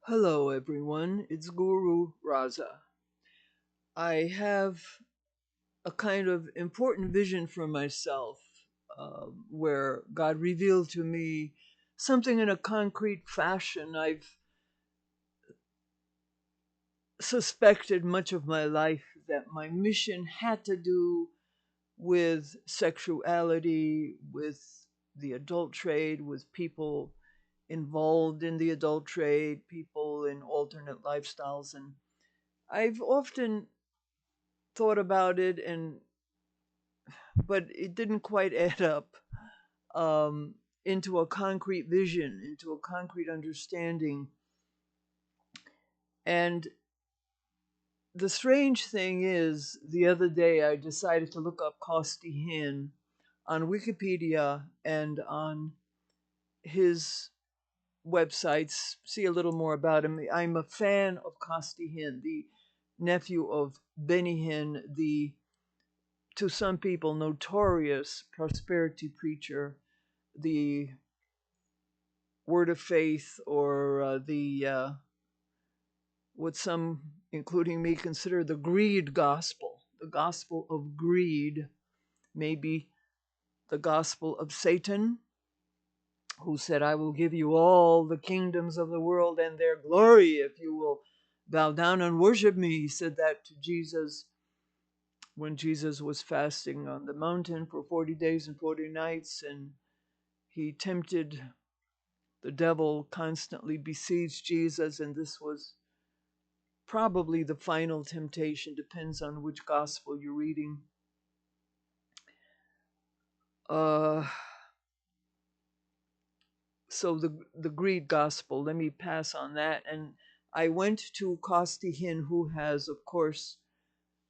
Hello, everyone. It's Guru Rasa. I have a kind of important vision for myself where God revealed to me something in a concrete fashion I've suspected much of my life that my mission had to do with sexuality, with the adult trade, with people involved in the adult trade, people in alternate lifestyles. And I've often thought about it but it didn't quite add up um, into a concrete vision, into a concrete understanding. And the strange thing is, the other day I decided to look up Costi Hinn on Wikipedia and on his websites, see a little more about him. I'm a fan of Costi Hinn, the nephew of Benny Hinn, the to some people notorious prosperity preacher, the word of faith, or the what some, including me, consider the greed gospel, the gospel of greed, maybe the gospel of Satan, who said, I will give you all the kingdoms of the world and their glory if you will bow down and worship me. He said that to Jesus when Jesus was fasting on the mountain for 40 days and 40 nights, and he tempted the devil, constantly besieged Jesus, and this was probably the final temptation, depends on which gospel you're reading. Uh, so the greed gospel, let me pass on that. And I went to Costi Hinn, who has, of course,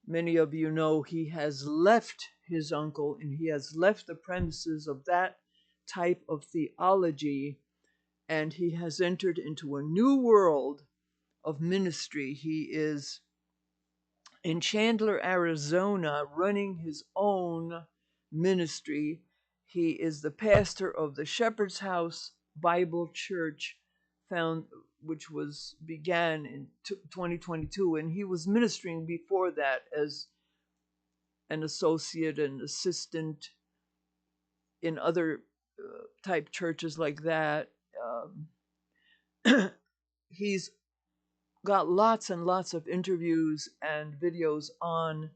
many of you know, he has left his uncle and he has left the premises of that type of theology, and he has entered into a new world of ministry. He is in Chandler, Arizona, running his own ministry. He is the pastor of the Shepherd's House Bible Church, found which was began in 2022, and he was ministering before that as an associate and assistant in other type churches like that. He's got lots and lots of interviews and videos on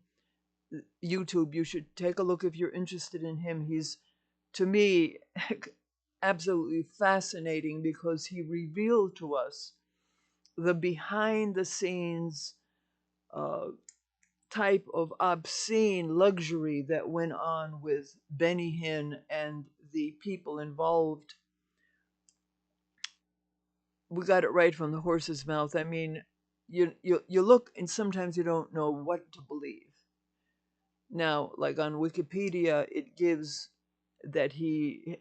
YouTube. You should take a look if you're interested in him. He's, to me, absolutely fascinating because he revealed to us the behind the scenes uh, type of obscene luxury that went on with Benny Hinn and the people involved. We got it right from the horse's mouth. I mean, you look and sometimes you don't know what to believe. Now, like on Wikipedia, it gives that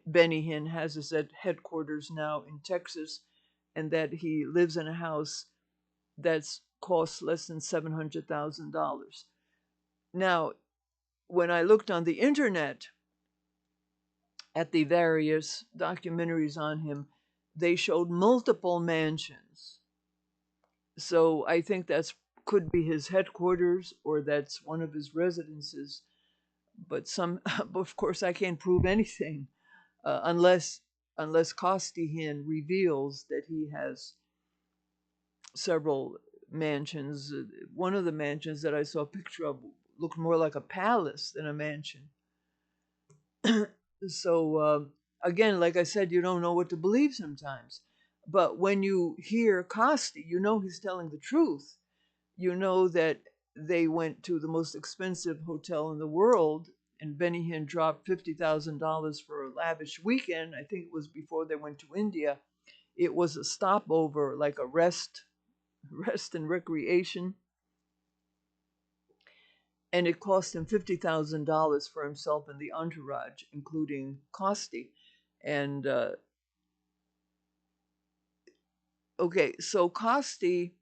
Benny Hinn has his headquarters now in Texas, and that he lives in a house that's costs less than $700,000. Now, when I looked on the internet at the various documentaries on him, they showed multiple mansions. So I think that's could be his headquarters or that's one of his residences. But of course, I can't prove anything unless Costi Hinn reveals that he has several mansions. One of the mansions that I saw a picture of looked more like a palace than a mansion. So again, like I said, you don't know what to believe sometimes. But when you hear Costi, you know he's telling the truth. You know that they went to the most expensive hotel in the world, and Benny Hinn dropped $50,000 for a lavish weekend. I think it was before they went to India. It was a stopover, like a rest and recreation, and it cost him $50,000 for himself and the entourage, including Costi. And okay, so Costi,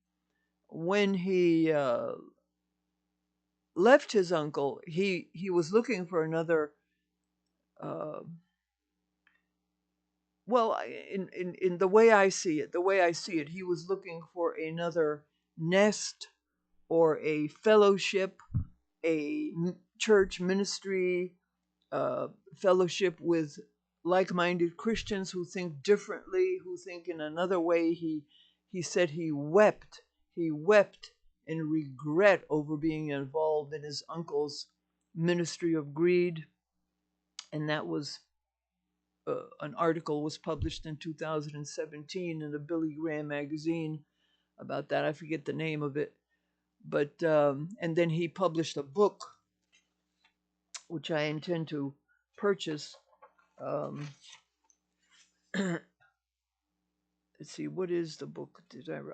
when he left his uncle, he was looking for another uh, well, in the way I see it, he was looking for another nest or a fellowship, a church ministry, fellowship with like-minded Christians who think differently, who think in another way. He said he wept in regret over being involved in his uncle's ministry of greed, and that was an article was published in 2017 in the Billy Graham magazine about that. I forget the name of it, but and then he published a book which I intend to purchase. Um, let's see, what is the book?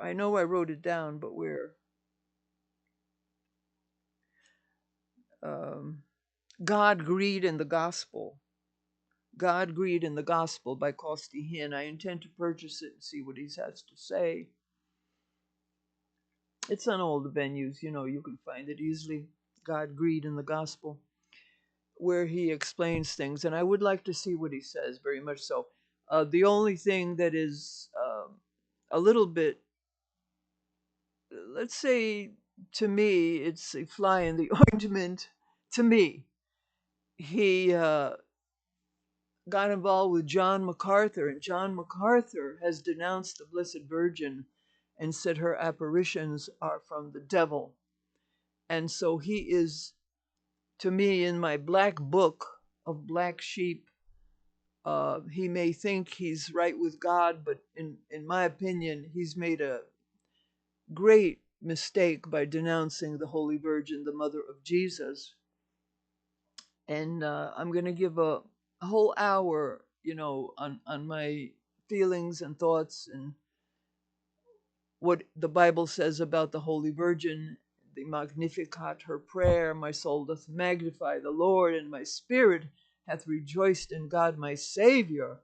I know I wrote it down, but where? Um, God, Greed, and the Gospel. God, Greed, and the Gospel by Costi Hinn. I intend to purchase it and see what he has to say. It's on all the venues, you can find it easily. God, Greed, and the Gospel, where he explains things. And I would like to see what he says, very much so. The only thing that is a little bit, let's say, to me, it's a fly in the ointment. To me, he got involved with John MacArthur, and John MacArthur has denounced the Blessed Virgin and said her apparitions are from the devil. And so he is, to me, in my black book of black sheep, he may think he's right with God, but in my opinion, he's made a great mistake by denouncing the Holy Virgin, the mother of Jesus. And I'm going to give a whole hour, on my feelings and thoughts and what the Bible says about the Holy Virgin, the Magnificat, her prayer. My soul doth magnify the Lord, and my spirit hath rejoiced in God my Savior.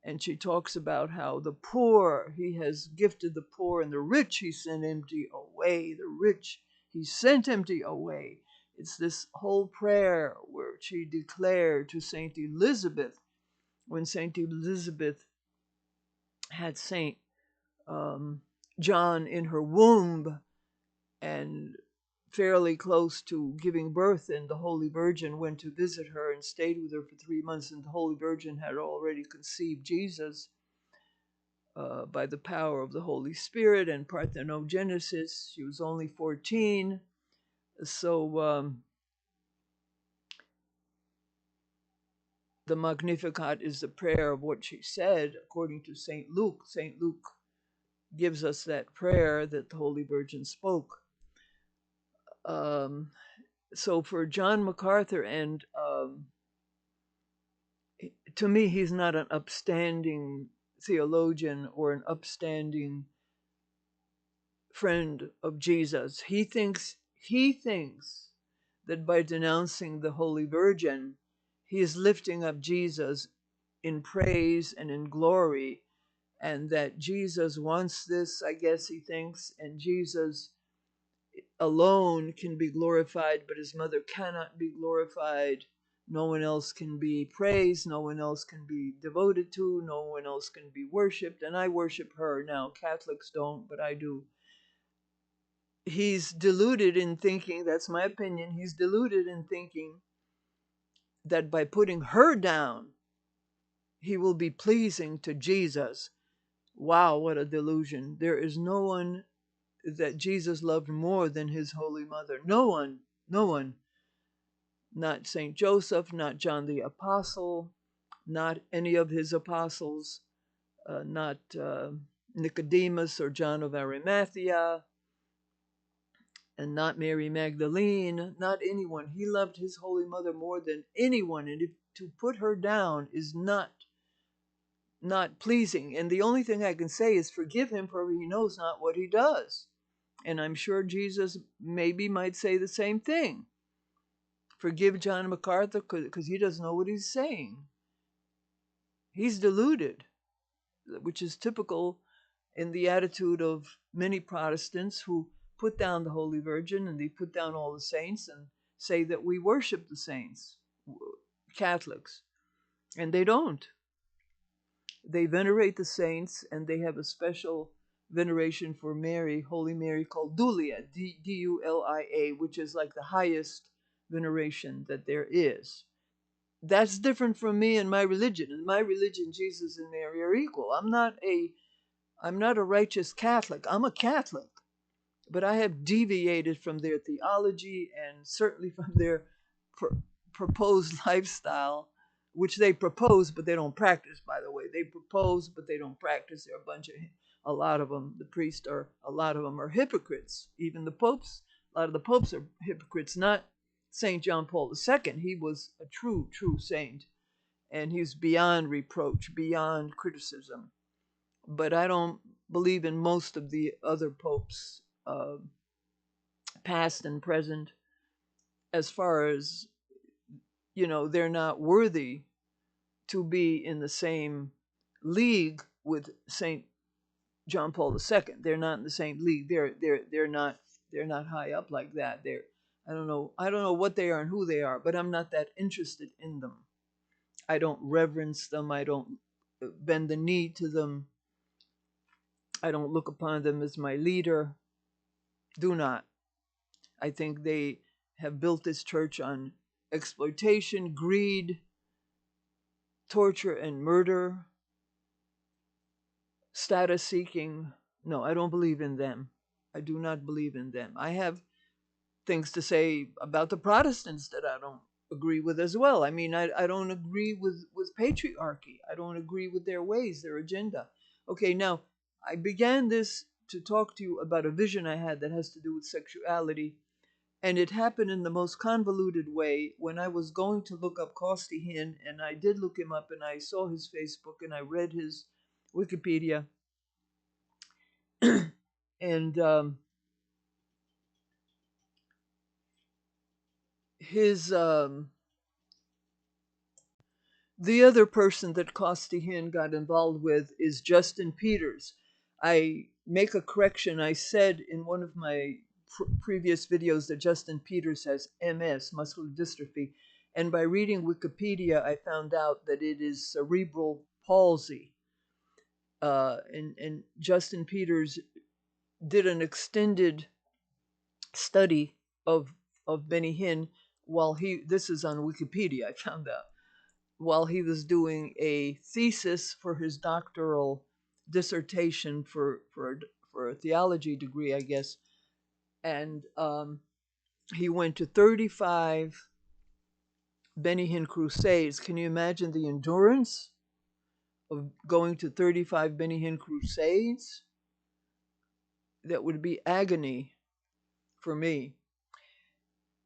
And she talks about how the poor, he has gifted the poor, and the rich he sent empty away. The rich he sent empty away. It's this whole prayer where she declared to Saint Elizabeth, when Saint Elizabeth had Saint John in her womb and fairly close to giving birth, and the Holy Virgin went to visit her and stayed with her for 3 months, and the Holy Virgin had already conceived Jesus by the power of the Holy Spirit and parthenogenesis. She was only 14. So the Magnificat is the prayer of what she said, according to St. Luke. St. Luke gives us that prayer that the Holy Virgin spoke. So for John MacArthur, and to me, he's not an upstanding theologian or an upstanding friend of Jesus. He thinks that by denouncing the Holy Virgin, he is lifting up Jesus in praise and in glory, and that Jesus wants this, I guess he thinks, and Jesus alone can be glorified, but his mother cannot be glorified. No one else can be praised. No one else can be devoted to. No one else can be worshipped. And I worship her. Now, Catholics don't, but I do. He's deluded in thinking, that's my opinion, he's deluded in thinking that by putting her down, he will be pleasing to Jesus. Wow, what a delusion. There is no one that Jesus loved more than his Holy Mother. No one, no one. Not St. Joseph, not John the Apostle, not any of his apostles, not Nicodemus or John of Arimathea, and not Mary Magdalene, not anyone. He loved his Holy Mother more than anyone, and to put her down is not pleasing. And the only thing I can say is forgive him, for he knows not what he does. And I'm sure Jesus maybe might say the same thing. Forgive John MacArthur because he doesn't know what he's saying. He's deluded, which is typical in the attitude of many Protestants who put down the Holy Virgin and they put down all the saints and say that we worship the saints, Catholics, and they don't. They venerate the saints, and they have a special veneration for Mary, Holy Mary, called Dulia, Dulia, which is like the highest veneration that there is. That's different from me and my religion. In my religion, Jesus and Mary are equal. I'm not a righteous Catholic. I'm a Catholic, but I have deviated from their theology and certainly from their proposed lifestyle, which they propose, but they don't practice, by the way. They propose, but they don't practice. They're a lot of them, the priests are, a lot of them are hypocrites. Even the popes, a lot of the popes are hypocrites. Not St. John Paul II. He was a true saint, and he's beyond reproach, beyond criticism. But I don't believe in most of the other popes, past and present, as far as, they're not worthy to be in the same league with St. John Paul II. They're not in the same league. They're not high up like that. I don't know what they are and who they are, but I'm not that interested in them. I don't reverence them. I don't bend the knee to them. I don't look upon them as my leader. Do not. I think they have built this church on exploitation, greed, torture, and murder, status seeking. No, I don't believe in them. I do not believe in them. I have things to say about the Protestants that I don't agree with as well. I mean, I don't agree with patriarchy. I don't agree with their ways, their agenda. Okay, now, I began this to talk to you about a vision I had that has to do with sexuality. And it happened in the most convoluted way when I was going to look up Costi Hinn, and I did look him up, and I saw his Facebook, and I read his Wikipedia. And the other person that Costi Hinn got involved with is Justin Peters. I make a correction. I said in one of my previous videos that Justin Peters has MS, muscular dystrophy. And by reading Wikipedia, I found out that it is cerebral palsy. And Justin Peters did an extended study of Benny Hinn while this is on Wikipedia, I found out, while he was doing a thesis for his doctoral dissertation for a theology degree, I guess. And he went to 35 Benny Hinn crusades. Can you imagine the endurance of going to 35 Benny Hinn crusades? That would be agony for me.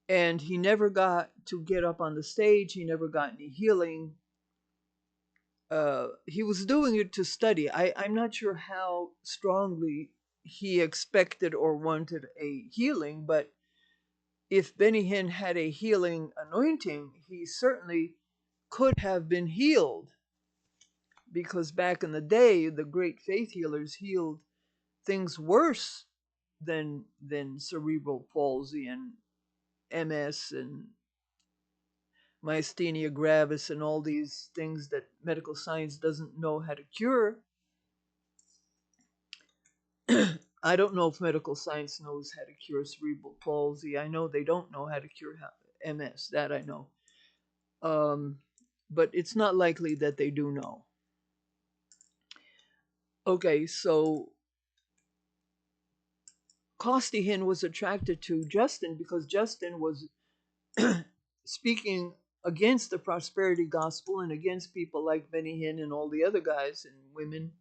And he never got to get up on the stage. He never got any healing. He was doing it to study. I'm not sure how strongly he expected or wanted a healing, but if Benny Hinn had a healing anointing, he certainly could have been healed. Because back in the day, the great faith healers healed things worse than cerebral palsy and MS and myasthenia gravis and all these things that medical science doesn't know how to cure. I don't know if medical science knows how to cure cerebral palsy. I know they don't know how to cure MS. That I know. But it's not likely that they do know. Okay, so Costi Hinn was attracted to Justin because Justin was speaking against the prosperity gospel and against people like Benny Hinn and all the other guys and women.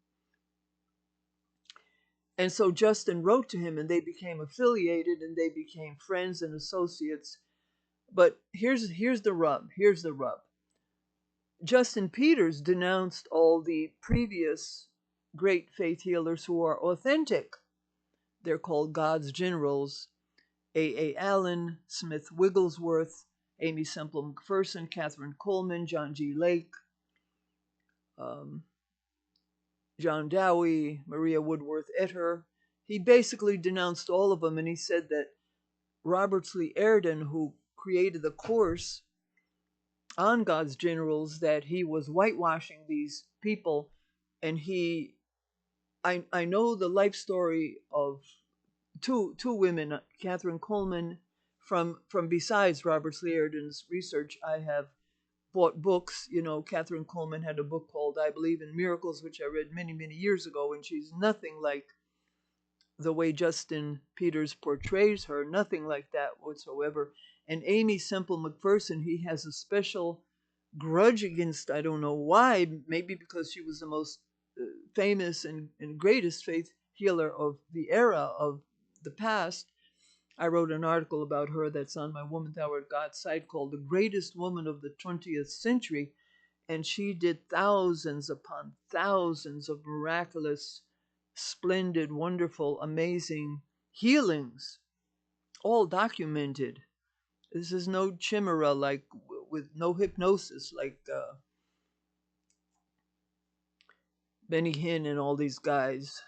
And so Justin wrote to him, and they became affiliated, and they became friends and associates. But here's the rub. Here's the rub. Justin Peters denounced all the previous great faith healers who are authentic. They're called God's generals. A. Allen, Smith Wigglesworth, Amy Semple McPherson, Catherine Coleman, John G. Lake, John Dowie, Maria Woodworth Etter. He basically denounced all of them, and he said that Robert Lee Airden, who created the course on God's generals, that he was whitewashing these people And I know the life story of two women, Catherine Coleman, from besides Robert Liardon's research. I have bought books. You know, Catherine Coleman had a book called I Believe in Miracles, which I read many, many years ago, and she's nothing like the way Justin Peters portrays her, nothing like that whatsoever. And Amy Semple McPherson, he has a special grudge against, I don't know why, maybe because she was the most famous and greatest faith healer of the era of the past. I wrote an article about her that's on my Woman Thou Art God site called The Greatest Woman of the 20th Century. And she did thousands upon thousands of miraculous, splendid, wonderful, amazing healings, all documented. This is no chimera, like with no hypnosis, like Benny Hinn and all these guys.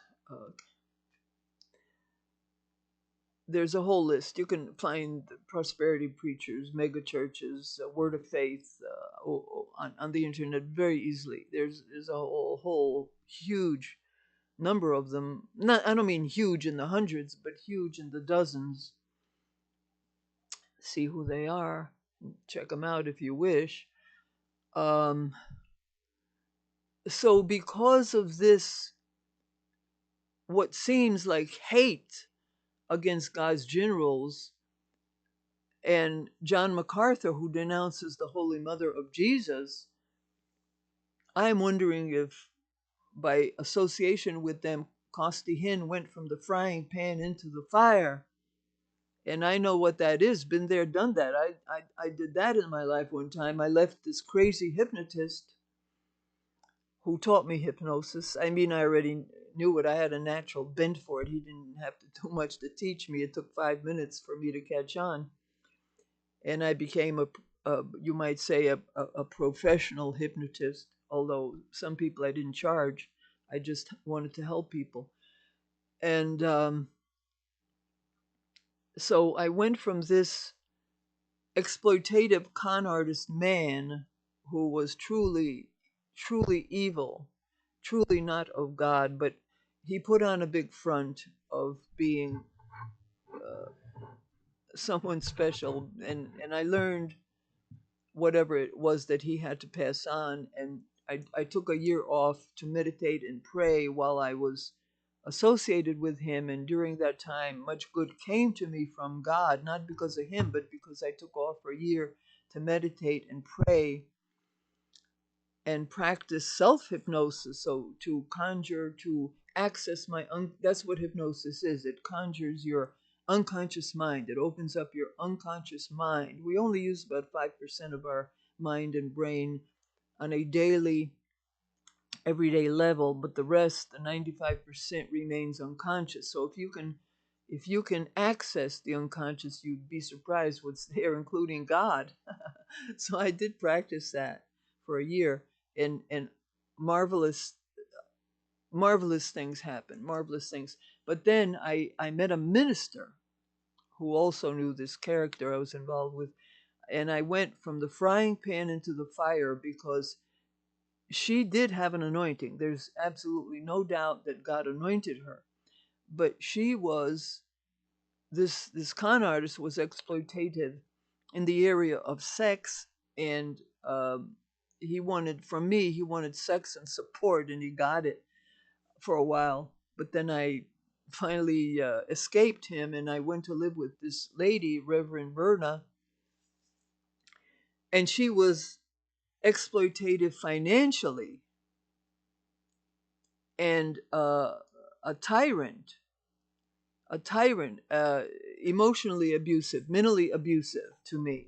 There's a whole list. You can find prosperity preachers, mega churches, Word of Faith on the internet very easily. There's a whole huge number of them. Not, I don't mean huge in the hundreds, but huge in the dozens. See who they are. Check them out if you wish. So because of this, what seems like hate against God's generals, and John MacArthur, who denounces the Holy Mother of Jesus, I'm wondering if by association with them, Costi Hinn went from the frying pan into the fire. And I know what that is. Been there, done that. I did that in my life one time. I left this crazy hypnotist who taught me hypnosis. I mean, I already knew it. I had a natural bent for it. He didn't have to do much to teach me. It took 5 minutes for me to catch on. And I became you might say, a professional hypnotist. Although some people I didn't charge. I just wanted to help people. And so I went from this exploitative con artist man who was truly evil, truly not of God, but he put on a big front of being someone special, and I learned whatever it was that he had to pass on. And I took a year off to meditate and pray while I was associated with him. And during that time, much good came to me from God, not because of him, but because I took off for a year to meditate and pray and practice self-hypnosis. So to conjure, to access that's what hypnosis is. It conjures your unconscious mind. It opens up your unconscious mind. We only use about 5% of our mind and brain on a daily, everyday level, but the rest, the 95%, remains unconscious. So if you can access the unconscious, you'd be surprised what's there, including God. So I did practice that for a year, and marvelous things happened, marvelous things. But then I met a minister who also knew this character I was involved with, and I went from the frying pan into the fire because she did have an anointing. There's absolutely no doubt that God anointed her, but she was this con artist was exploitative in the area of sex, and he wanted sex and support, and he got it for a while. But then I finally escaped him, and I went to live with this lady, Reverend Verna, and she was exploitative financially, and a tyrant, emotionally abusive, mentally abusive to me,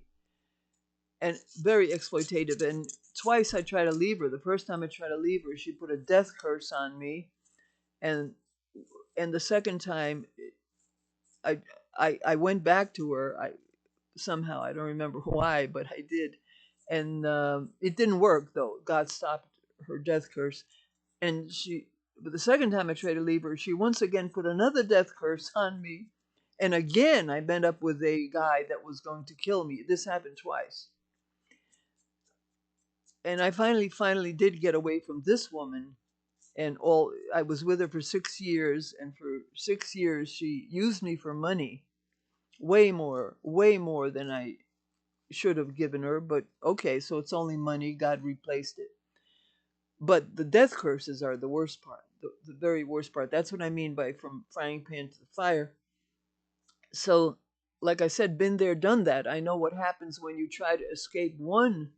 and very exploitative. And twice I tried to leave her. The first time I tried to leave her, she put a death curse on me, and the second time I went back to her. Somehow, I don't remember why, but I did, and it didn't work though. God stopped her death curse, and but the second time I tried to leave her, she once again put another death curse on me, and again I met up with a guy that was going to kill me. This happened twice, and I finally did get away from this woman, And I was with her for 6 years, and for 6 years she used me for money, way more than I should have given her. But okay, so it's only money. God replaced it. But the death curses are the worst part, the very worst part. That's what I mean by from frying pan to the fire. So, like I said, been there, done that. I know what happens when you try to escape one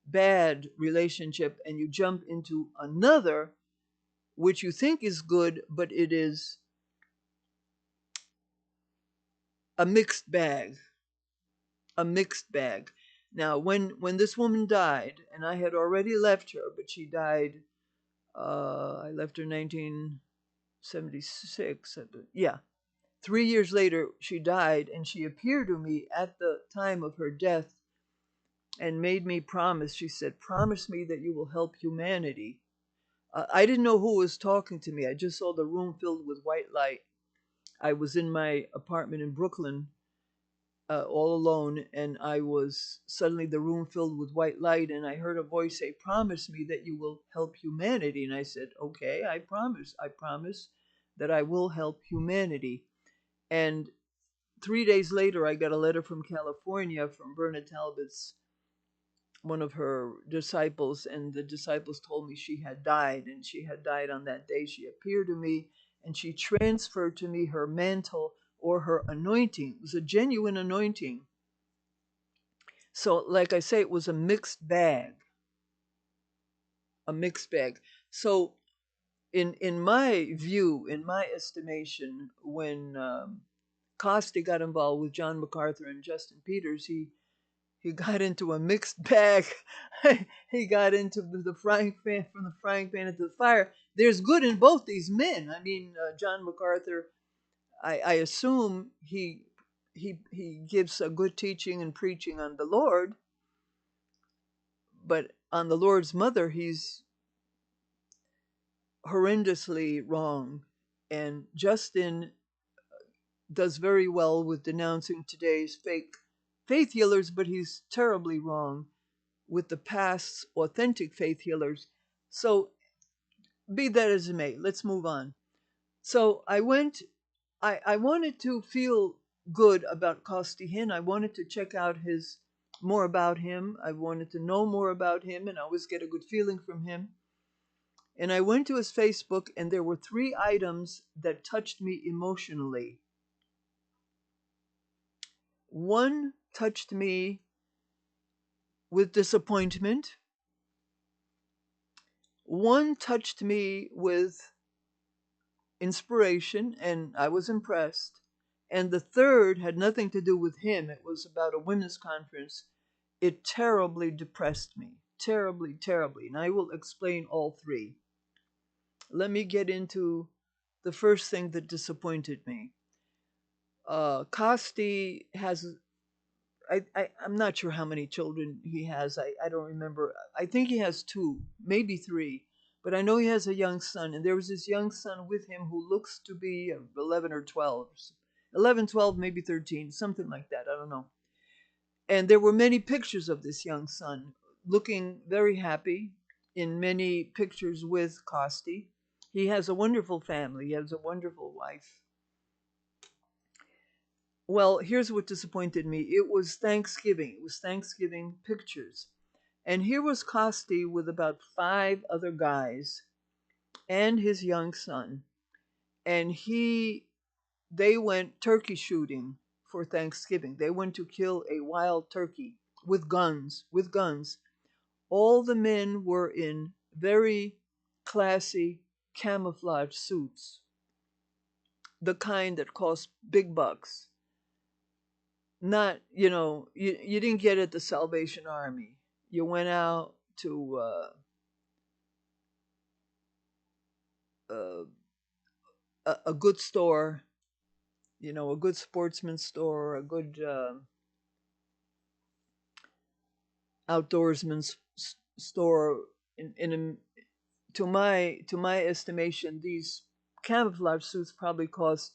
bad relationship and you jump into another, which you think is good, but it is a mixed bag. A mixed bag. Now, when this woman died, and I had already left her, but she died. I left her 1976. Yeah, 3 years later she died, and she appeared to me at the time of her death and made me promise. She said, "Promise me that you will help humanity." I didn't know who was talking to me. I just saw the room filled with white light. I was in my apartment in Brooklyn, all alone, and I was suddenly the room filled with white light, and I heard a voice say, "Promise me that you will help humanity." And I said, "Okay, I promise. I promise that I will help humanity." And 3 days later, I got a letter from California from Berna Talbot's, one of her disciples, and the disciples told me she had died, and she had died on that day. She appeared to me, and she transferred to me her mantle or her anointing. It was a genuine anointing. So, like I say, it was a mixed bag. A mixed bag. So, in my view, in my estimation, when Costi got involved with John MacArthur and Justin Peters, he got into a mixed bag. He got into the frying pan, from the frying pan into the fire. There's good in both these men. I mean, John MacArthur, I assume he gives a good teaching and preaching on the Lord, but on the Lord's mother, he's horrendously wrong. And Justin does very well with denouncing today's fake faith healers, but he's terribly wrong with the past's authentic faith healers. So, be that as it may, let's move on. So, I wanted to feel good about Costi Hinn. I wanted to check out more about him. I wanted to know more about him, and I always get a good feeling from him. And I went to his Facebook, and there were 3 items that touched me emotionally. One touched me with disappointment. One touched me with inspiration, and I was impressed. And the third had nothing to do with him. It was about a women's conference. It terribly depressed me. Terribly, terribly. And I will explain all 3. Let me get into the first thing that disappointed me. Costi has, I'm not sure how many children he has. I don't remember. I think he has 2, maybe 3. But I know he has a young son. And there was this young son with him who looks to be 11 or 12. 11, 12, maybe 13, something like that. I don't know. And there were many pictures of this young son looking very happy in many pictures with Costi. He has a wonderful family. He has a wonderful wife. Well, here's what disappointed me. It was Thanksgiving. It was Thanksgiving pictures. And here was Costi with about 5 other guys and his young son. And they went turkey shooting for Thanksgiving. They went to kill a wild turkey with guns, All the men were in very classy camouflage suits, the kind that cost big bucks. Not, you didn't get at the Salvation Army. You went out to uh, a good store, a good sportsman's store, a good outdoorsman's store. To my estimation, these camouflage suits probably cost,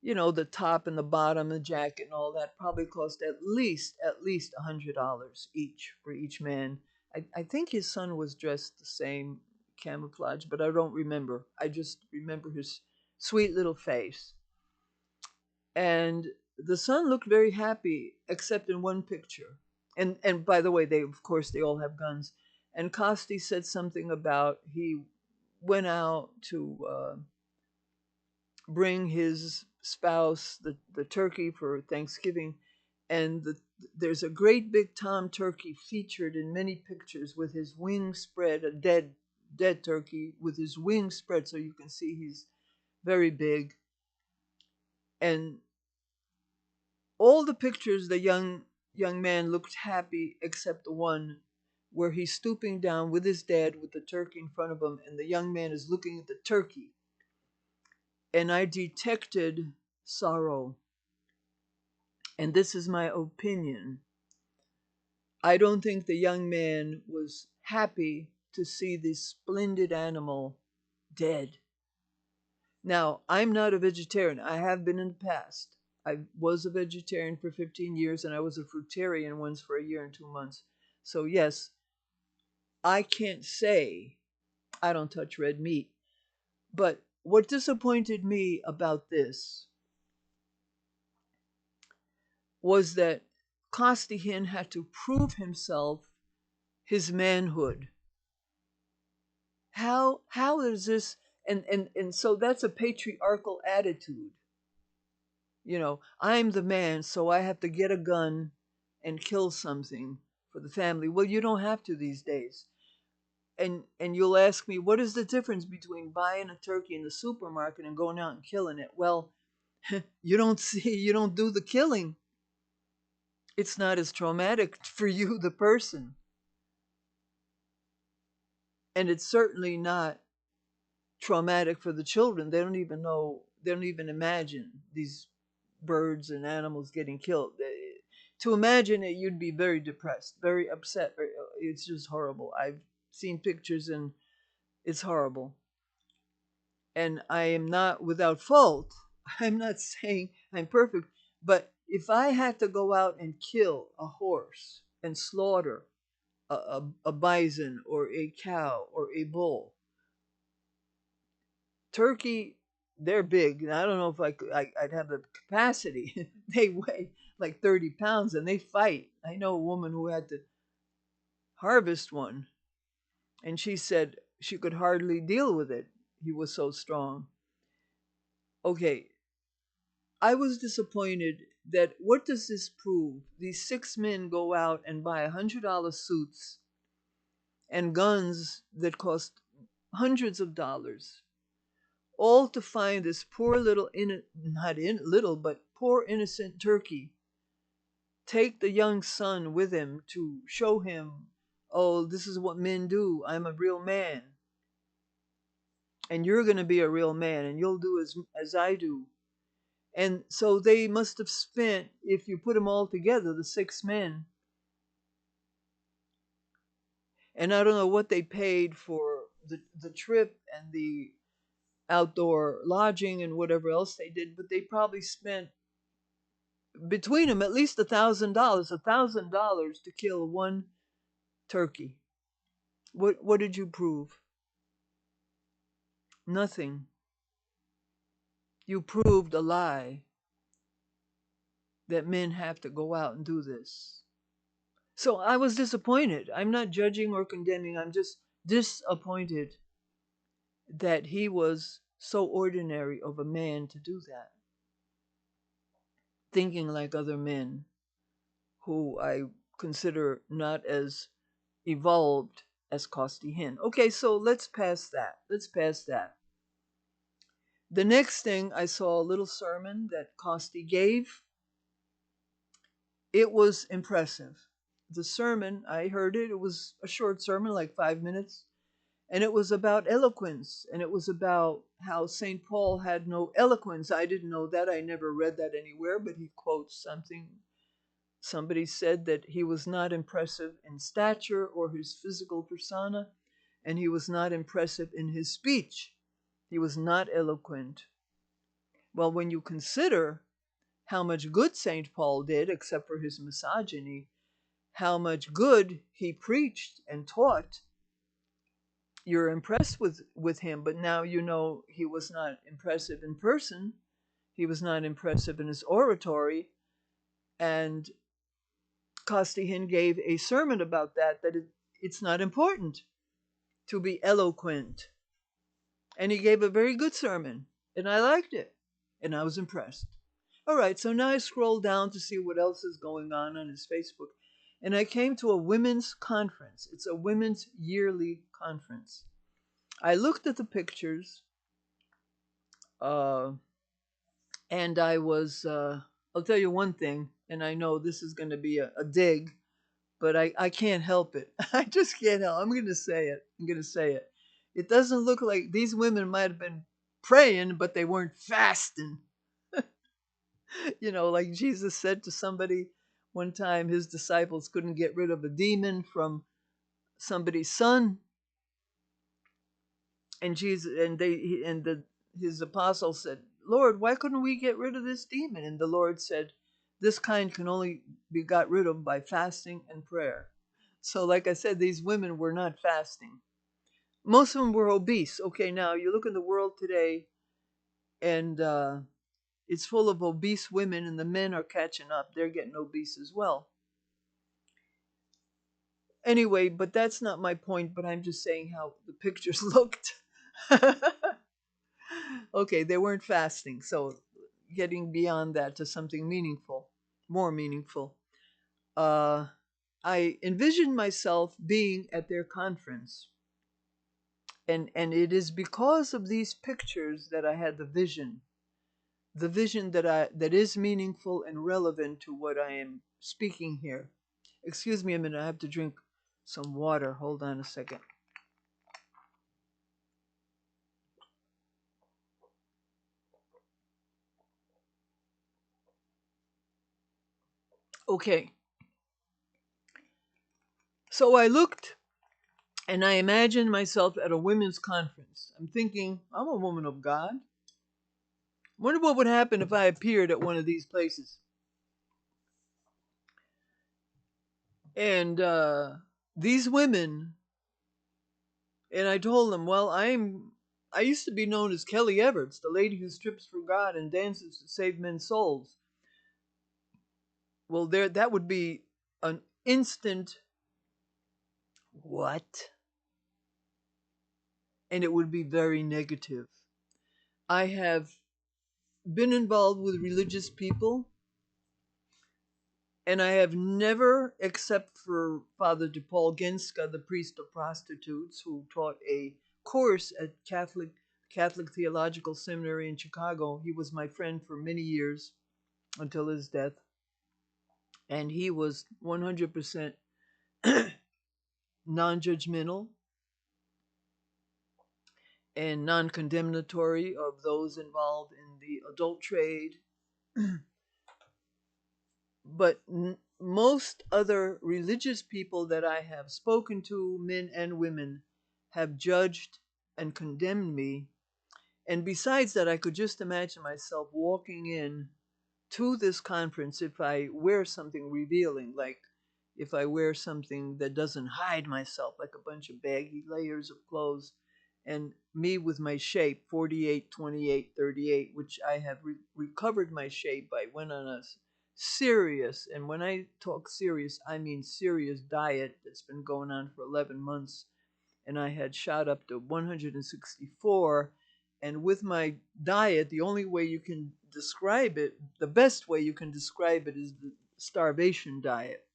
the top and the bottom, the jacket and all that probably cost at least $100 each for each man. I think his son was dressed the same. camouflage, but I don't remember. I just remember his sweet little face. And the son looked very happy, except in one picture. And by the way, they of course they all have guns. And Costi said something about he went out to bring his spouse the turkey for Thanksgiving, and there's a great big tom turkey featured in many pictures with his wings spread, a dead turkey with his wings spread, so you can see he's very big. And all the pictures, the young man looked happy except the one where he's stooping down with his dad with the turkey in front of him, and the young man is looking at the turkey. And I detected sorrow. And this is my opinion. I don't think the young man was happy to see this splendid animal dead. Now, I'm not a vegetarian. I have been in the past. I was a vegetarian for 15 years, and I was a fruitarian once for a year and 2 months. So yes, I can't say I don't touch red meat. But what disappointed me about this was that Costi Hinn had to prove himself, his manhood. How is this? And so that's a patriarchal attitude. You know, I'm the man, so I have to get a gun and kill something for the family. Well, you don't have to these days. And you'll ask me, what is the difference between buying a turkey in the supermarket and going out and killing it? Well, you don't do the killing. It's not as traumatic for you, the person. And it's certainly not traumatic for the children. They don't even know, they don't even imagine these birds and animals getting killed. To imagine it, you'd be very depressed, very upset. It's just horrible. I've seen pictures and it's horrible. And I am not without fault. I'm not saying I'm perfect. But if I had to go out and kill a horse and slaughter a bison or a cow or a bull, turkey, they're big. I don't know if I'd have the capacity. They weigh like 30 pounds and they fight. I know a woman who had to harvest one, and she said she could hardly deal with it. He was so strong. Okay, I was disappointed that what does this prove? These 6 men go out and buy $100 suits and guns that cost hundreds of dollars, all to find this poor little, but poor innocent turkey. Take the young son with him to show him, oh, this is what men do. I'm a real man. And you're going to be a real man, and you'll do as I do. And so they must have spent, if you put them all together, the 6 men, and I don't know what they paid for the trip and the outdoor lodging and whatever else they did, but they probably spent between them at least $1,000 to kill one turkey. What did you prove? Nothing. You proved a lie that men have to go out and do this. So I was disappointed. I'm not judging or condemning. I'm just disappointed that he was so ordinary of a man to do that. Thinking like other men who I consider not as evolved as Costi Hinn. Okay, so let's pass that. The next thing, I saw a little sermon that Costi gave. It was impressive. The sermon, I heard it. It was a short sermon, like 5 minutes. And it was about eloquence. And it was about how St. Paul had no eloquence. I didn't know that. I never read that anywhere, but he quotes something. Somebody said that he was not impressive in stature or his physical persona, and he was not impressive in his speech. He was not eloquent. Well, when you consider how much good St. Paul did, except for his misogyny, how much good he preached and taught, you're impressed with him, but now you know he was not impressive in person. He was not impressive in his oratory. And Costi Hinn gave a sermon about that, it's not important to be eloquent. And he gave a very good sermon, and I liked it, and I was impressed. All right, so now I scroll down to see what else is going on his Facebook, and I came to a women's conference. It's a women's yearly conference. I looked at the pictures, uh, and I was, I'll tell you one thing, and I know this is going to be a dig, but I can't help it. I just can't help. I'm going to say it. I'm going to say it. It doesn't look like these women might have been praying, but they weren't fasting. You know, like Jesus said to somebody one time, his disciples couldn't get rid of a demon from somebody's son, and his apostles said, "Lord, why couldn't we get rid of this demon?" And the Lord said, "This kind can only be got rid of by fasting and prayer." So, like I said, these women were not fasting. Most of them were obese. Okay, now you look in the world today, and it's full of obese women, and the men are catching up. They're getting obese as well. Anyway, but that's not my point, but I'm just saying how the pictures looked. Okay, they weren't fasting, so getting beyond that to something meaningful, more meaningful. I envisioned myself being at their conference, and it is because of these pictures that I had the vision that is meaningful and relevant to what I am speaking here. Excuse me a minute, I have to drink some water. Hold on a second. Okay. So I looked and I imagined myself at a women's conference. I'm thinking, I'm a woman of God. Wonder what would happen if I appeared at one of these places. And these women, and I told them, well, I used to be known as Kellie Everts, the lady who strips for God and dances to save men's souls. Well, that would be an instant what? And it would be very negative. I have been involved with religious people, and I have never, except for Father DePaul Genska, the priest of prostitutes, who taught a course at Catholic Theological Seminary in Chicago. He was my friend for many years until his death, and he was 100% non-judgmental and non-condemnatory of those involved in the adult trade. But most other religious people that I have spoken to, men and women, have judged and condemned me. And besides that, I could just imagine myself walking in to this conference if I wear something revealing, like if I wear something that doesn't hide myself, like a bunch of baggy layers of clothes, and me with my shape, 48, 28, 38, which I have recovered my shape. I went on a serious, and when I talk serious, I mean serious diet that's been going on for 11 months. And I had shot up to 164. And with my diet, the only way you can describe it, the best way you can describe it, is the starvation diet.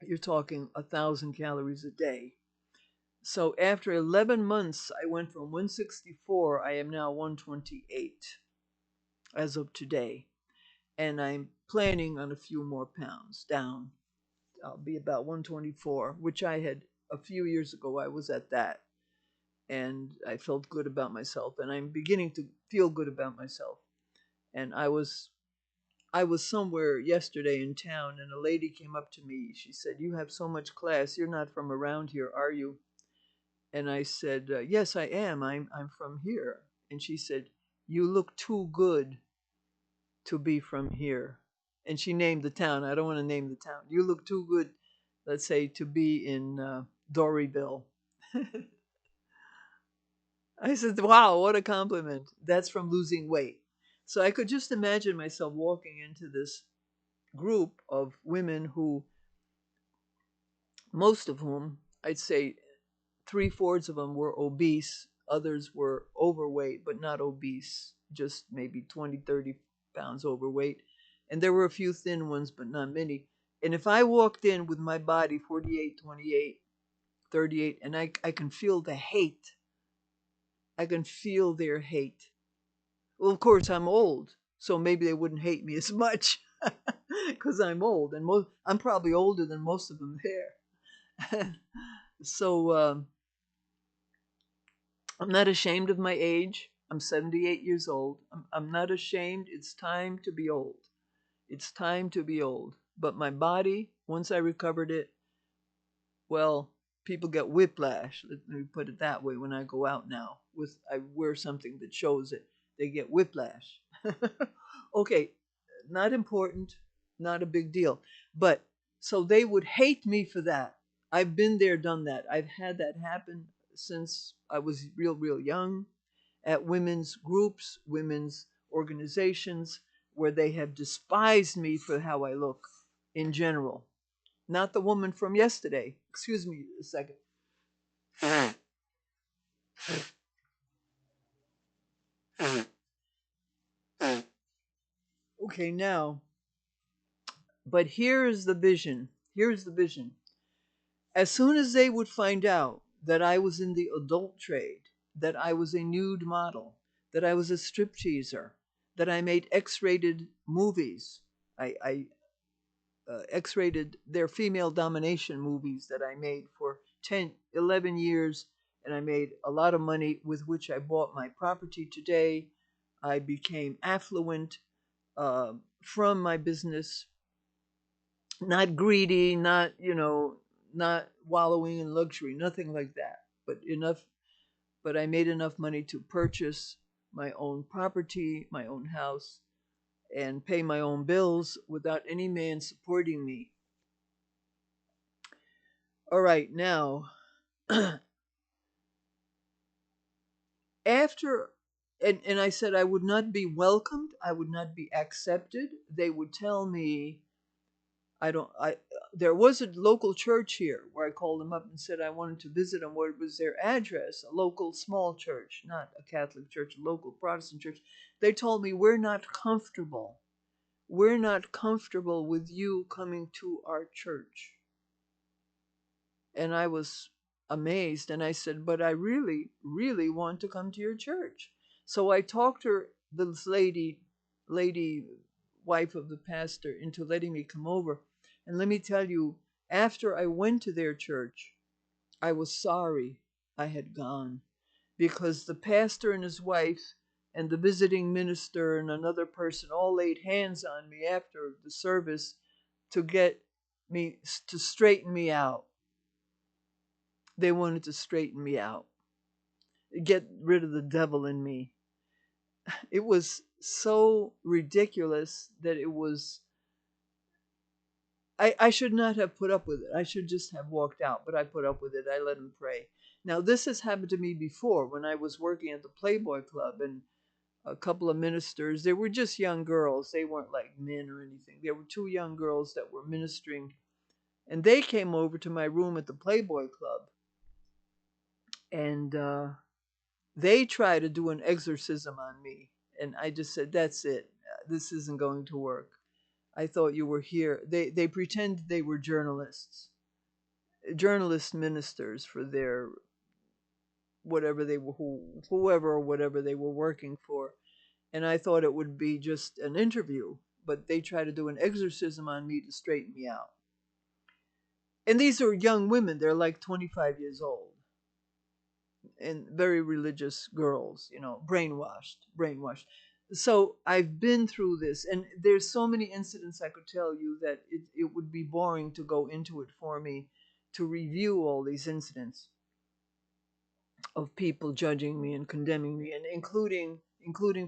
You're talking 1,000 calories a day. So after 11 months, I went from 164, I am now 128 as of today. And I'm planning on a few more pounds down. I'll be about 124, which I had a few years ago, I was at that. And I felt good about myself, and I'm beginning to feel good about myself. And I was somewhere yesterday in town, and a lady came up to me. She said, "You have so much class. You're not from around here, are you?" And I said, "Yes, I am. I'm from here." And she said, "You look too good to be from here." And she named the town. I don't want to name the town. "You look too good, let's say, to be in Dory Bill. I said, wow, what a compliment. That's from losing weight. So I could just imagine myself walking into this group of women who, most of whom, I'd say three-fourths of them were obese. Others were overweight, but not obese, just maybe 20, 30 pounds overweight. And there were a few thin ones, but not many. And if I walked in with my body 48, 28, 38, and I can feel the hate, I can feel their hate. Well, of course, I'm old, so maybe they wouldn't hate me as much because I'm old, and I'm probably older than most of them there. So I'm not ashamed of my age. I'm 78 years old. I'm not ashamed. It's time to be old. It's time to be old. But my body, once I recovered it, well, people get whiplash. Let me put it that way. When I go out now, I wear something that shows it. They get whiplash. Okay, not important, not a big deal. But so they would hate me for that. I've been there, done that. I've had that happen since I was real young at women's groups, women's organizations, where they have despised me for how I look in general. Not the woman from yesterday. Excuse me a second. Okay, now, but here is the vision. Here's the vision. As soon as they would find out that I was in the adult trade, that I was a nude model, that I was a stripteaser, that I made X-rated movies, I X-rated their female domination movies that I made for 10, 11 years, and I made a lot of money with which I bought my property today. I became affluent from my business, not greedy, not, not wallowing in luxury, nothing like that, but I made enough money to purchase my own property, my own house, and pay my own bills without any man supporting me. All right, now, after, and I said I would not be welcomed, I would not be accepted. They would tell me, I there was a local church here where I called them up and said I wanted to visit them. What was their address? A local small church, not a Catholic church, a local Protestant church. They told me, we're not comfortable. We're not comfortable with you coming to our church. And I was amazed, and I said, but I really want to come to your church. So I talked her, this lady, wife of the pastor, into letting me come over. And let me tell you, after I went to their church, I was sorry I had gone, because the pastor and his wife and the visiting minister and another person all laid hands on me after the service to get me, to straighten me out. They wanted to straighten me out, get rid of the devil in me. It was so ridiculous that it was, I should not have put up with it. I should just have walked out, but I put up with it. I let him pray. Now, this has happened to me before when I was working at the Playboy Club, and a couple of ministers, they were just young girls. They weren't like men or anything. There were two young girls that were ministering, and they came over to my room at the Playboy Club, and they tried to do an exorcism on me. And I just said, that's it. This isn't going to work. I thought you were here. They pretended they were journalists, journalist ministers for their whatever they were, whoever or whatever they were working for. And I thought it would be just an interview, but they tried to do an exorcism on me to straighten me out. And these are young women. They're like 25 years old and very religious girls, brainwashed. So I've been through this, and there's so many incidents I could tell you that it would be boring to go into it for me to review all these incidents of people judging me and condemning me, and including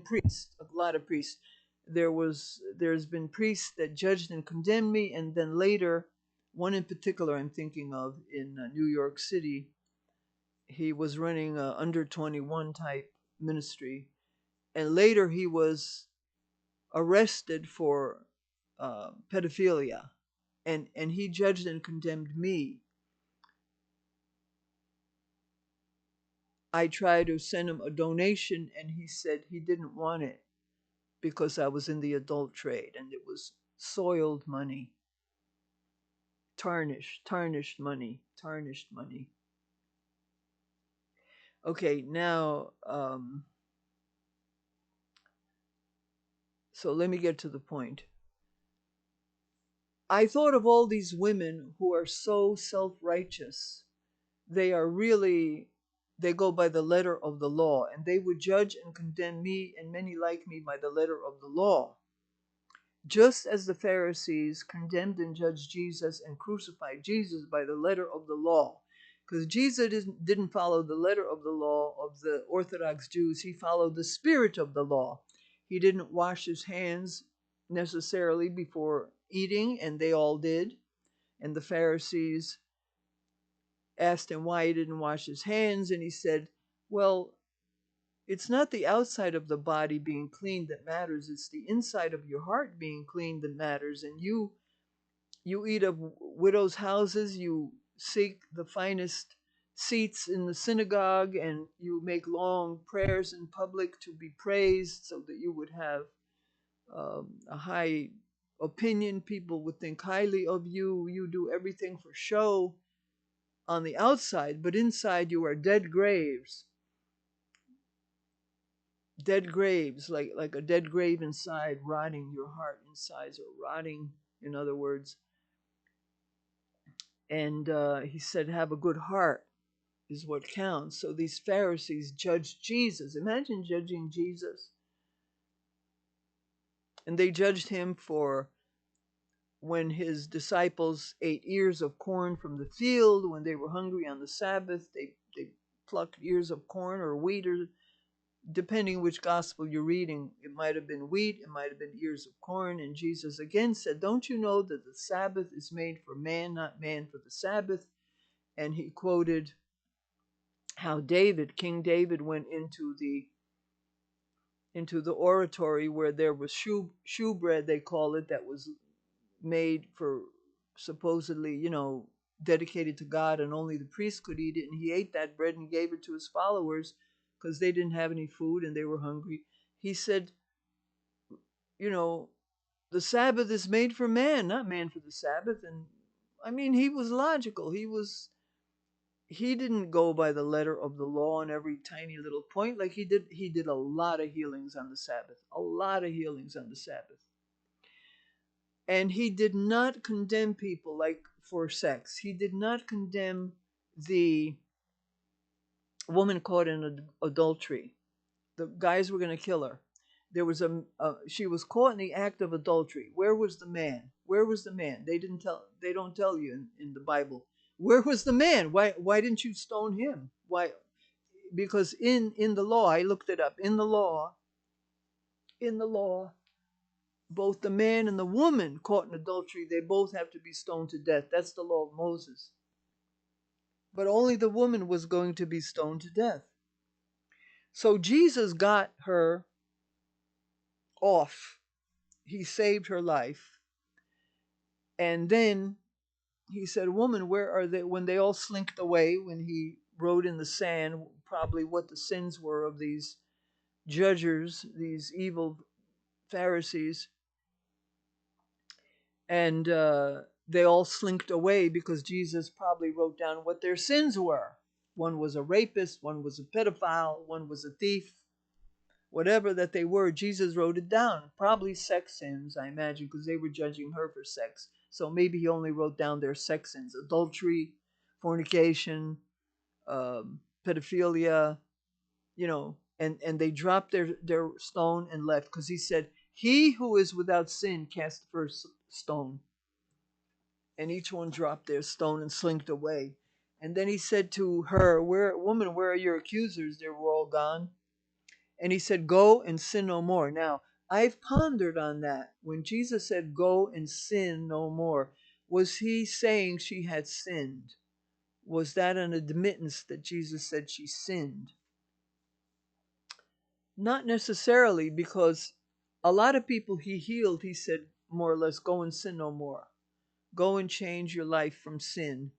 priests, a lot of priests. There's been priests that judged and condemned me, and then later One in particular I'm thinking of in New York City. He was running a under 21 type ministry, and later he was arrested for pedophilia, and he judged and condemned me. I tried to send him a donation, and he said he didn't want it because I was in the adult trade, and it was soiled money, tarnished money, tarnished money. Okay, now, so let me get to the point. I thought of all these women who are so self-righteous. They are really, they go by the letter of the law, and they would judge and condemn me and many like me by the letter of the law. Just as the Pharisees condemned and judged Jesus and crucified Jesus by the letter of the law. Because Jesus didn't follow the letter of the law of the Orthodox Jews. He followed the spirit of the law. He didn't wash his hands necessarily before eating, and they all did. And the Pharisees asked him why he didn't wash his hands, and he said, well, it's not the outside of the body being clean that matters, it's the inside of your heart being clean that matters. And you eat of widows' houses, you seek the finest seats in the synagogue, and you make long prayers in public to be praised so that you would have a high opinion. People would think highly of you. You do everything for show on the outside, but inside you are dead graves. Dead graves, like a dead grave inside, rotting. Your heart insides are rotting, in other words. And he said, have a good heart is what counts. So these Pharisees judged Jesus. Imagine judging Jesus. And they judged him for when his disciples ate ears of corn from the field, when they were hungry on the Sabbath, they plucked ears of corn or wheat, or depending which gospel you're reading, it might have been wheat, it might have been ears of corn. And Jesus again said, don't you know that the Sabbath is made for man, not man for the Sabbath? And he quoted how King David went into the oratory where there was shewbread, they call it, that was made for supposedly, dedicated to God, and only the priest could eat it. And he ate that bread and gave it to his followers because they didn't have any food and they were hungry. He said, the Sabbath is made for man, not man for the Sabbath. And I mean, he was logical. He didn't go by the letter of the law on every tiny little point. Like he did a lot of healings on the Sabbath, a lot of healings on the Sabbath. And he did not condemn people like for sex. He did not condemn the woman caught in adultery. The guys were going to kill her. There was she was caught in the act of adultery. Where was the man? Where was the man? They don't tell you in the Bible. Where was the man? Why didn't you stone him? Why? Because in the law, I looked it up. In the law, both the man and the woman caught in adultery, they both have to be stoned to death. That's the law of Moses. But only the woman was going to be stoned to death. So Jesus got her off. He saved her life. And then he said, woman, where are they? When they all slinked away, when he wrote in the sand probably what the sins were of these judges, these evil Pharisees, and they all slinked away because Jesus probably wrote down what their sins were. One was a rapist, one was a pedophile, one was a thief. Whatever that they were, Jesus wrote it down. Probably sex sins, I imagine, because they were judging her for sex. So maybe he only wrote down their sex sins: adultery, fornication, pedophilia, and they dropped their stone and left, because he said, he who is without sin cast the first stone. And each one dropped their stone and slinked away. And then he said to her, woman, where are your accusers? They were all gone. And he said, go and sin no more. Now, I've pondered on that. When Jesus said, go and sin no more, Was he saying she had sinned? Was that an admittance that Jesus said she sinned? Not necessarily, because a lot of people he healed, he said more or less, go and sin no more. Go and change your life from sin.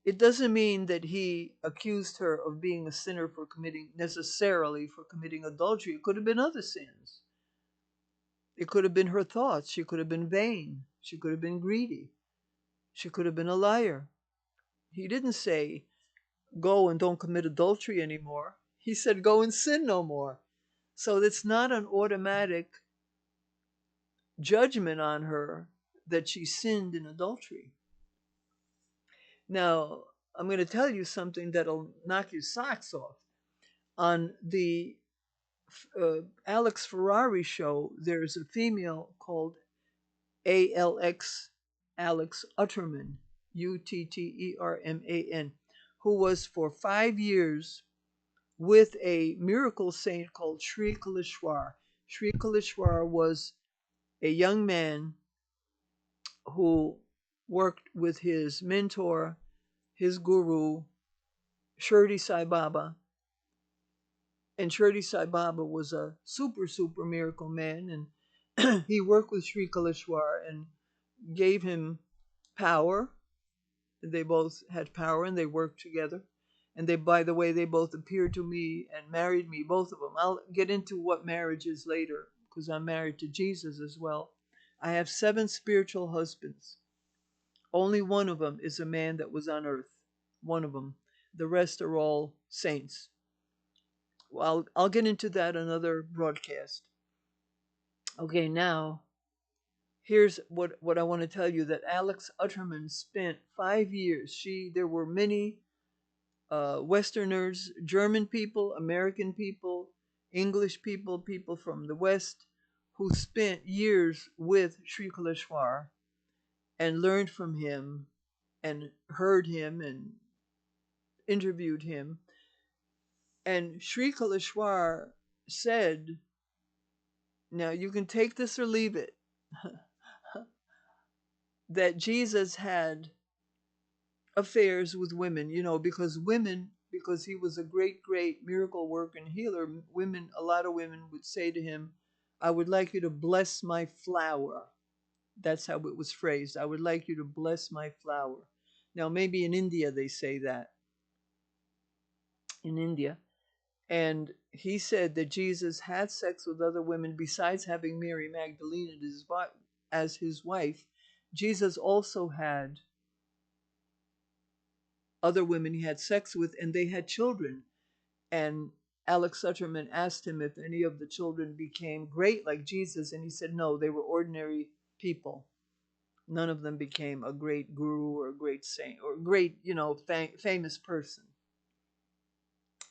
It doesn't mean that he accused her of being a sinner for committing, necessarily for committing adultery. It could have been other sins. It could have been her thoughts. She could have been vain. She could have been greedy. She could have been a liar. He didn't say, go and don't commit adultery anymore. He said, go and sin no more. So it's not an automatic judgment on her that she sinned in adultery. Now, I'm going to tell you something that'll knock your socks off. On the Alex Ferrari show, there's a female called ALX, Alex Utterman, Utterman, who was for 5 years with a miracle saint called Sri Kalishwar. Sri Kalishwar was a young man who worked with his mentor, his guru, Shirdi Sai Baba. And Shirdi Sai Baba was a super miracle man. And he worked with Sri Kalishwar and gave him power. They both had power and they worked together. And they, by the way, they both appeared to me and married me, both of them. I'll get into what marriage is later, because I'm married to Jesus as well. I have 7 spiritual husbands. Only one of them is a man that was on earth. One of them. The rest are all saints. Well, I'll get into that another broadcast. Okay, now, here's what I want to tell you, that Alex Utterman spent 5 years. There were many Westerners, German people, American people, English people, people from the West, who spent years with Sri Kalishwar and learned from him and heard him and interviewed him. And Sri Kalishwar said, now you can take this or leave it, that Jesus had affairs with women, because he was a great miracle worker and healer. A lot of women would say to him, I would like you to bless my flower. That's how it was phrased. I would like you to bless my flower. Now, maybe in India they say that. In India. And he said that Jesus had sex with other women besides having Mary Magdalene as his wife. Jesus also had other women he had sex with, and they had children. And Alex Utterman asked him if any of the children became great like Jesus, and he said no, they were ordinary people. None of them became a great guru or a great saint or a great, famous person.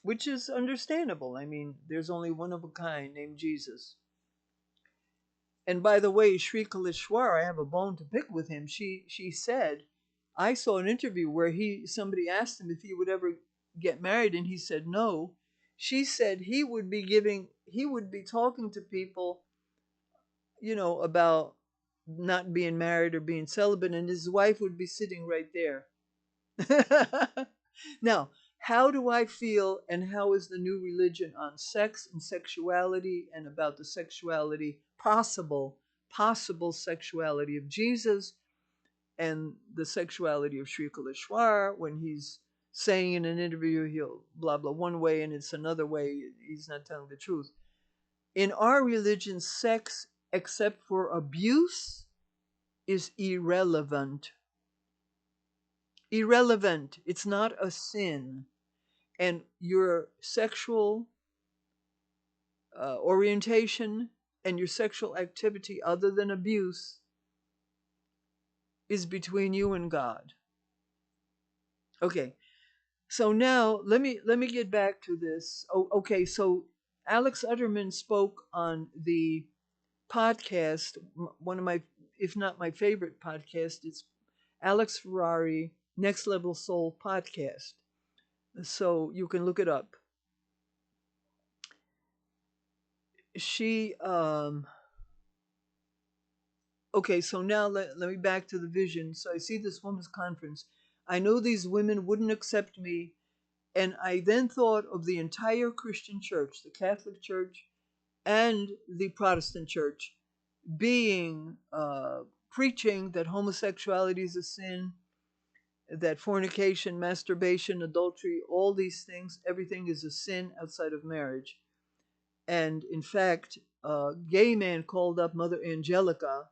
Which is understandable. I mean, there's only one of a kind named Jesus. And by the way, Sri Kalishwar, I have a bone to pick with him. She said, I saw an interview where somebody asked him if he would ever get married, and he said no. She said he would be talking to people, about not being married or being celibate, and his wife would be sitting right there. Now, how do I feel, and how is the new religion on sex and sexuality, and about the sexuality, possible sexuality of Jesus, and the sexuality of Sri Kalishwar, when he's saying in an interview he'll blah blah one way and it's another way, he's not telling the truth. In our religion, sex, except for abuse, is irrelevant. Irrelevant. It's not a sin. And your sexual orientation and your sexual activity, other than abuse, is between you and God. Okay, so now let me get back to this. Okay, so Alex Utterman spoke on the podcast, one of my, if not my favorite podcast. It's Alex Ferrari Next Level Soul podcast. So you can look it up. She okay, so now let me back to the vision. So I see this women's conference. I know these women wouldn't accept me. And I then thought of the entire Christian church, the Catholic Church and the Protestant Church, being preaching that homosexuality is a sin, that fornication, masturbation, adultery, all these things, everything is a sin outside of marriage. And in fact, a gay man called up Mother Angelica.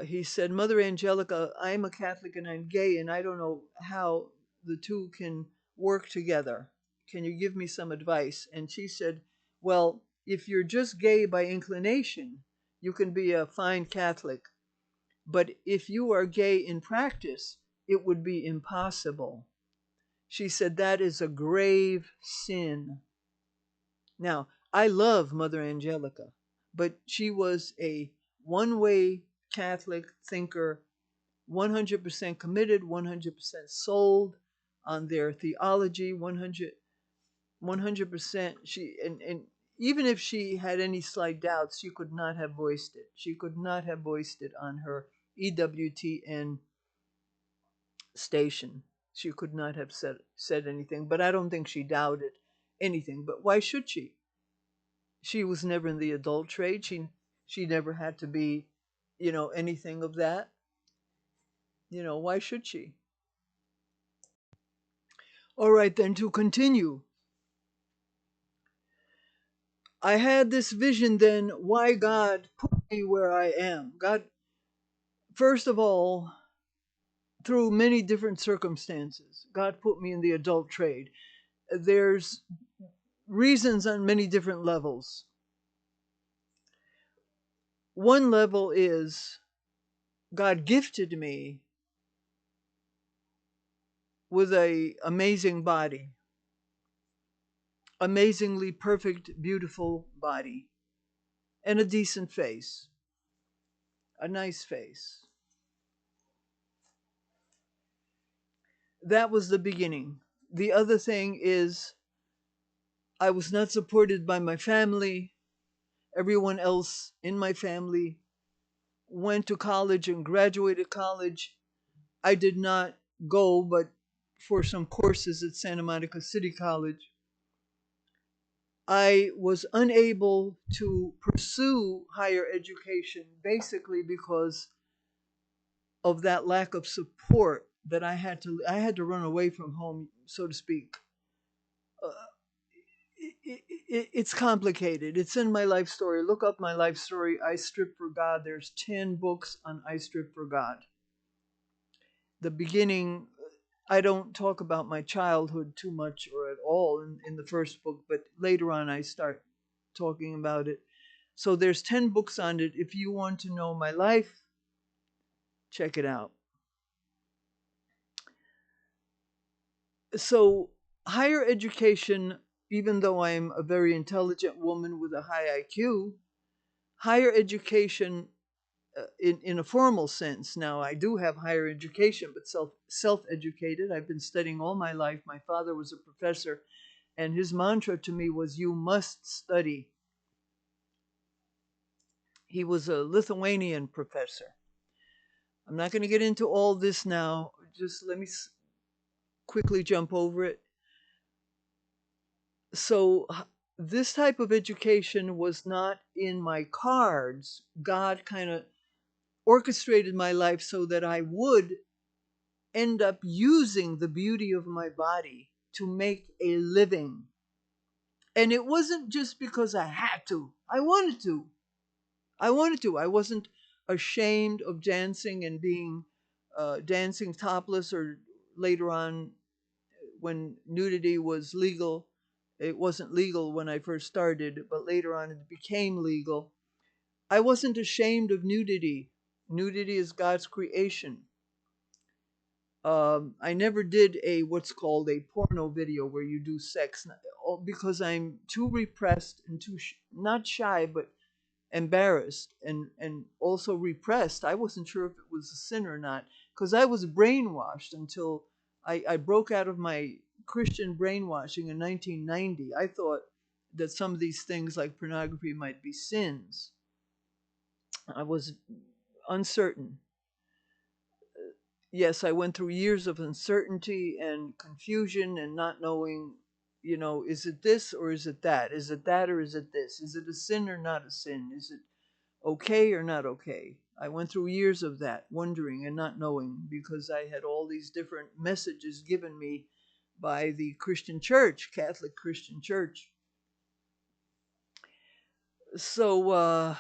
He said, Mother Angelica, I'm a Catholic and I'm gay, and I don't know how the two can work together. Can you give me some advice? And she said, well, if you're just gay by inclination, you can be a fine Catholic. But if you are gay in practice, it would be impossible. She said, that is a grave sin. Now, I love Mother Angelica, but she was a one-way Catholic thinker, 100% committed, 100% sold on their theology, 100%. And even if she had any slight doubts, she could not have voiced it. She could not have voiced it on her EWTN station. She could not have said anything, but I don't think she doubted anything. But why should she? She was never in the adult trade. She never had to be, anything of that. Why should she? All right, then, to continue. I had this vision then why God put me where I am. God, first of all, through many different circumstances, God put me in the adult trade. There's reasons on many different levels. One level is God gifted me with an amazing body, amazingly perfect, beautiful body, and a decent face, a nice face. That was the beginning. The other thing is I was not supported by my family. Everyone else in my family went to college and graduated college. I did not go, but for some courses at Santa Monica City College. I was unable to pursue higher education basically because of that lack of support that I had to run away from home, so to speak. Uh, it's complicated. It's in my life story. Look up my life story, I Strip for God. There's 10 books on I Strip for God. The beginning, I don't talk about my childhood too much or at all in the first book, but later on I start talking about it. So there's 10 books on it. If you want to know my life, check it out. So higher education, even though I'm a very intelligent woman with a high IQ, higher education in a formal sense. Now, I do have higher education, but self-educated. I've been studying all my life. My father was a professor, and his mantra to me was, you must study. He was a Lithuanian professor. I'm not going to get into all this now. Just let me quickly jump over it. So this type of education was not in my cards. God kind of orchestrated my life so that I would end up using the beauty of my body to make a living. And it wasn't just because I had to. I wanted to. I wanted to. I wasn't ashamed of dancing and being dancing topless, or later on when nudity was legal. It wasn't legal when I first started, but later on it became legal. I wasn't ashamed of nudity. Nudity is God's creation. I never did what's called a porno video where you do sex, because I'm too repressed and too not shy, but embarrassed and also repressed. I wasn't sure if it was a sin or not, because I was brainwashed until I broke out of my Christian brainwashing in 1990. I thought that some of these things like pornography might be sins. I was uncertain. Yes, I went through years of uncertainty and confusion and not knowing, is it this or is it that? Is it that or is it this? Is it a sin or not a sin? Is it okay or not okay? I went through years of that, wondering and not knowing, because I had all these different messages given me by the Christian church, Catholic Christian church. So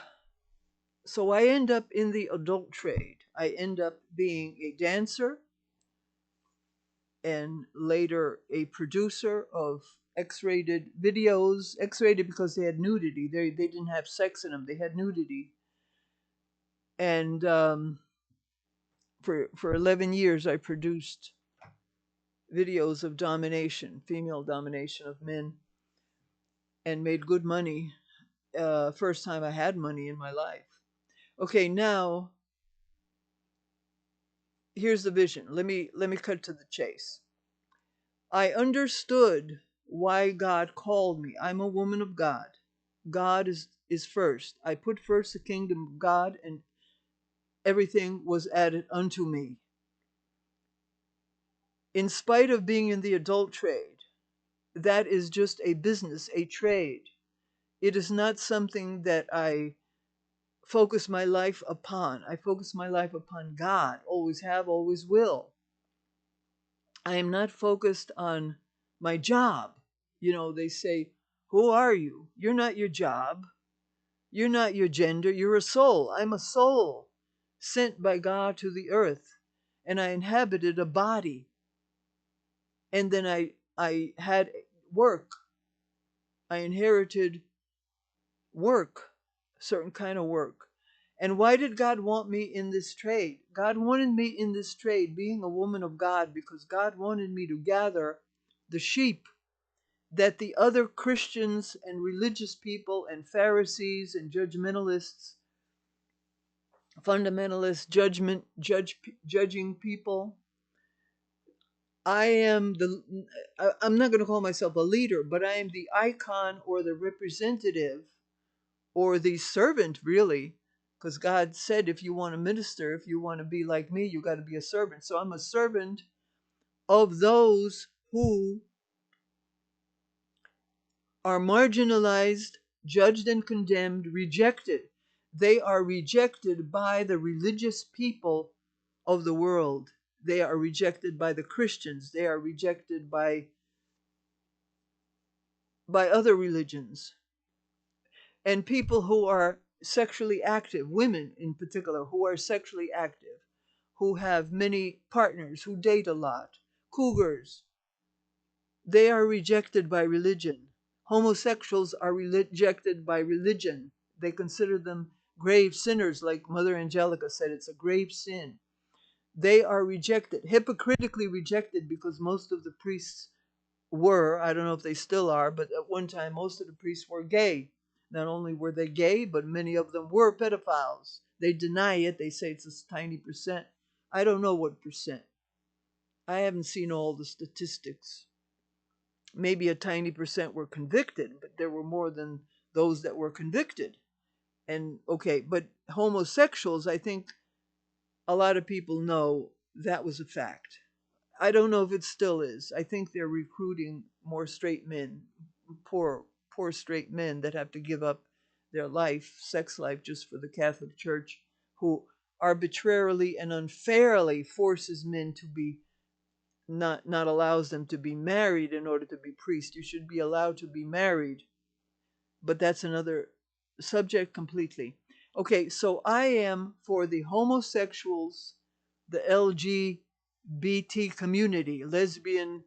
I end up in the adult trade. I end up being a dancer and later a producer of X-rated videos. X-rated because they had nudity. They didn't have sex in them. They had nudity. And for 11 years, I produced videos of domination, female domination of men, and made good money. First time I had money in my life. Okay, now here's the vision. Let me cut to the chase. I understood why God called me. I'm a woman of God. God is first. I put first the kingdom of God, and everything was added unto me. In spite of being in the adult trade, that is just a business, a trade. It is not something that I focus my life upon. I focus my life upon God. Always have, always will. I am not focused on my job. They say, who are you? You're not your job. You're not your gender. You're a soul. I'm a soul sent by God to the earth. And I inhabited a body. And then I had work. I inherited work, certain kind of work. And why did God want me in this trade? God wanted me in this trade, being a woman of God, because God wanted me to gather the sheep that the other Christians and religious people and Pharisees and judgmentalists, fundamentalists, judging people. I'm not going to call myself a leader, but I am the icon or the representative or the servant, really, because God said if you want to minister, if you want to be like me, you got to be a servant. So I'm a servant of those who are marginalized, judged and condemned, rejected. They are rejected by the religious people of the world. They are rejected by the Christians. They are rejected by other religions. And people who are sexually active, women in particular, who are sexually active, who have many partners, who date a lot, cougars, they are rejected by religion. Homosexuals are rejected by religion. They consider them grave sinners, like Mother Angelica said, it's a grave sin. They are rejected, hypocritically rejected, because most of the priests were, I don't know if they still are, but at one time most of the priests were gay. Not only were they gay, but many of them were pedophiles. They deny it. They say it's a tiny percent. I don't know what percent. I haven't seen all the statistics. Maybe a tiny percent were convicted, but there were more than those that were convicted. And okay, but homosexuals, I think a lot of people know that was a fact. I don't know if it still is. I think they're recruiting more straight men, poor straight men that have to give up their life, sex life, just for the Catholic Church, who arbitrarily and unfairly forces men to be not allows them to be married in order to be priests. You should be allowed to be married, but that's another subject completely. Okay, so I am for the homosexuals, the LGBT community, lesbian,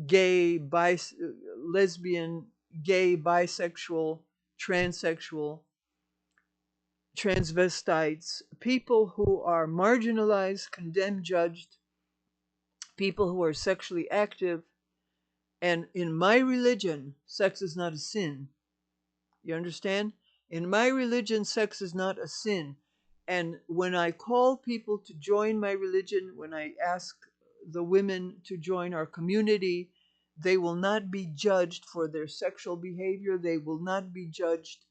gay, bisexual, transsexual, transvestites, people who are marginalized, condemned, judged, people who are sexually active. And in my religion, sex is not a sin. You understand? In my religion, sex is not a sin. And when I call people to join my religion, when I ask the women to join our community, they will not be judged for their sexual behavior. They will not be judged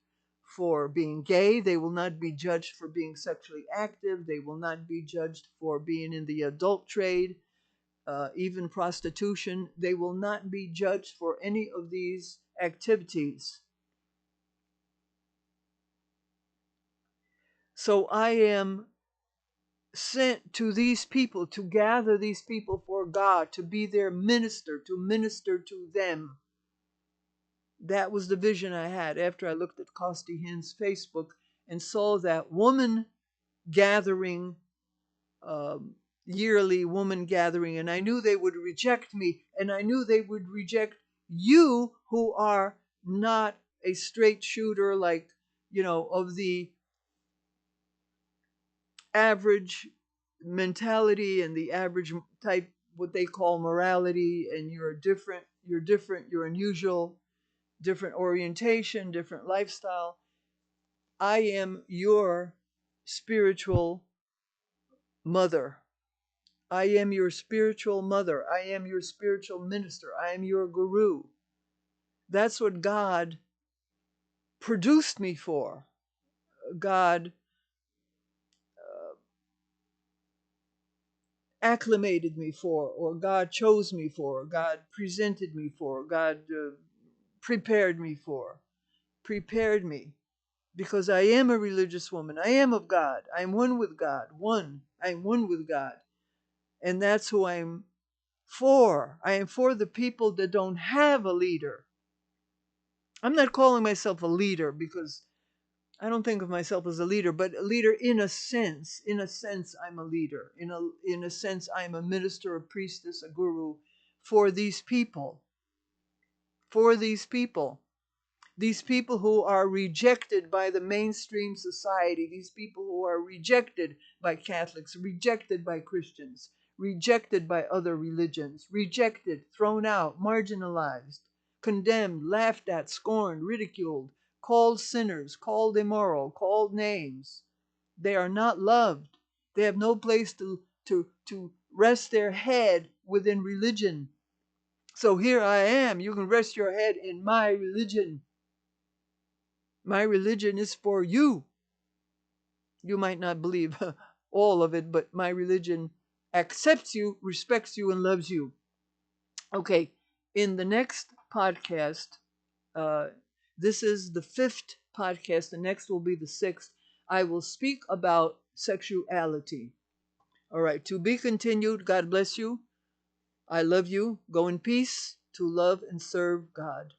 for being gay. They will not be judged for being sexually active. They will not be judged for being in the adult trade, even prostitution. They will not be judged for any of these activities. So I am sent to these people to gather these people for God, to be their minister, to minister to them. That was the vision I had after I looked at Costi Hinn's Facebook and saw that woman gathering, yearly woman gathering, and I knew they would reject me, and I knew they would reject you who are not a straight shooter, like, of the average mentality and the average type, what they call morality, and you're unusual, different orientation, different lifestyle. I am your spiritual mother. I am your spiritual mother. I am your spiritual minister. I am your guru. That's what God produced me for. God acclimated me for, or God chose me for, God presented me for, God prepared me for, prepared me. Because I am a religious woman. I am of God. I am one with God. I am one with God. And that's who I'm for. I am for the people that don't have a leader. I'm not calling myself a leader because I don't think of myself as a leader, but a leader in a sense. In a sense, I'm a leader. In a sense, I'm a minister, a priestess, a guru for these people. For these people. These people who are rejected by the mainstream society. These people who are rejected by Catholics, rejected by Christians, rejected by other religions, rejected, thrown out, marginalized, condemned, laughed at, scorned, ridiculed, called sinners, called immoral, called names. They are not loved. They have no place to rest their head within religion. So here I am. You can rest your head in my religion. My religion is for you. You might not believe all of it, but my religion accepts you, respects you, and loves you. Okay, in the next podcast, uh, this is the 5th podcast. The next will be the 6th. I will speak about sexuality. All right, to be continued. God bless you. I love you. Go in peace to love and serve God.